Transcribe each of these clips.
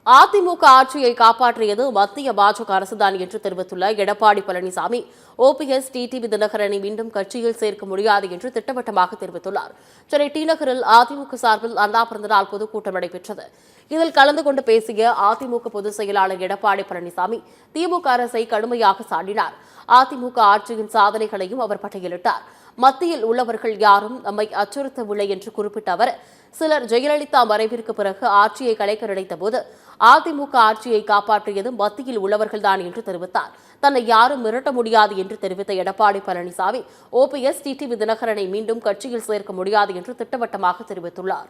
அதிமுக ஆட்சியை காப்பாற்றியது மத்திய பாஜக அரசுதான் என்று தெரிவித்துள்ள எடப்பாடி பழனிசாமி, ஓபிஎஸ் டிடிவி தினகரனை மீண்டும் கட்சியில் சேர்க்க முடியாது என்று திட்டவட்டமாக தெரிவித்துள்ளார். சென்னை டி நகரில் அதிமுக சார்பில் அண்ணா பிறந்தநாள் பொதுக்கூட்டம் நடைபெற்றது. இதில் கலந்து கொண்டு பேசிய அதிமுக பொதுச் செயலாளர் எடப்பாடி பழனிசாமி திமுக அரசை கடுமையாக சாடினார். அதிமுக ஆட்சியின் சாதனைகளையும் அவர் பட்டியலிட்டார். மத்தியில் உள்ளவர்கள் யாரும் நம்மை அச்சுறுத்தவில்லை என்று குறிப்பிட்ட அவர், சிலர் ஜெயலலிதா மறைவிற்கு பிறகு ஆட்சியை கலைக்க நினைத்தபோது அதிமுக ஆட்சியை காப்பாற்றியது மத்தியில் உள்ளவர்கள்தான் என்று தெரிவித்தார். தன்னை யாரும் மிரட்ட முடியாது என்று தெரிவித்த எடப்பாடி பழனிசாமி, ஓபிஎஸ் டிடிவி தினகரனை மீண்டும் கட்சியில் சேர்க்க முடியாது என்று திட்டவட்டமாக தெரிவித்துள்ளார்.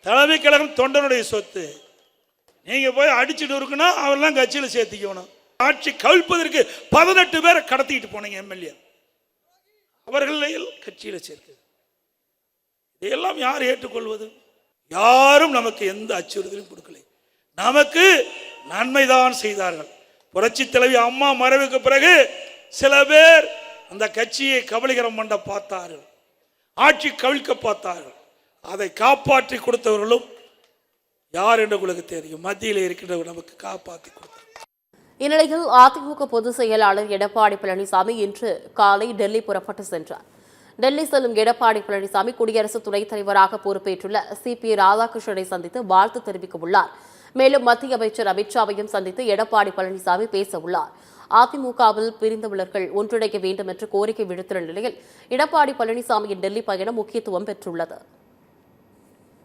தலைமை கழகம் தொண்டனுடைய சொத்து. நீங்க போய் அடிச்சுட்டு இருக்கணும், அவரெல்லாம் கட்சியில் சேர்த்துக்கணும். ஆட்சி கவிழ்ப்பதற்கு 18 பேரை கடத்திட்டு போனீங்க எம்எல்ஏ, அவர்களை கட்சியில் சேர்க்க. இதையெல்லாம் யார் ஏற்றுக்கொள்வது? யாரும் நமக்கு எந்த அச்சுறுத்தலும் கொடுக்கலை. நமக்கு நன்மைதான் செய்தார்கள். புரட்சி தலைவி அம்மா மறைவுக்கு பிறகு சில பேர் அந்த கட்சியை கபலீகரம் பண்ண பார்த்தார்கள், ஆட்சி கவிழ்க்க பார்த்தார்கள். அதை காப்பாற்றி கொடுத்தவர்களும் யார் என்று உங்களுக்கு தெரியும். மத்தியில் இருக்கின்றவர் நமக்கு காப்பாற்றி கொடுத்தார். இந்நிலையில் அதிமுக பொதுச் செயலாளர் எடப்பாடி பழனிசாமி இன்று காலை டெல்லி புறப்பட்டு சென்றார். டெல்லி செல்லும் எடப்பாடி பழனிசாமி குடியரசு துணைத் தலைவராக பொறுப்பேற்றுள்ள CP ராதாகிருஷ்ணனை சந்தித்து வாழ்த்து தெரிவிக்க உள்ளார். மேலும் மத்திய அமைச்சர் அமித்ஷாவையும் சந்தித்து எடப்பாடி பழனிசாமி பேச உள்ளார். அதிமுகவில் பிரிந்தவர்கள் ஒன்றிணைக்க வேண்டும் என்று கோரிக்கை விடுத்துள்ள நிலையில் எடப்பாடி பழனிசாமியின் டெல்லி பயணம் முக்கியத்துவம் பெற்றுள்ளது.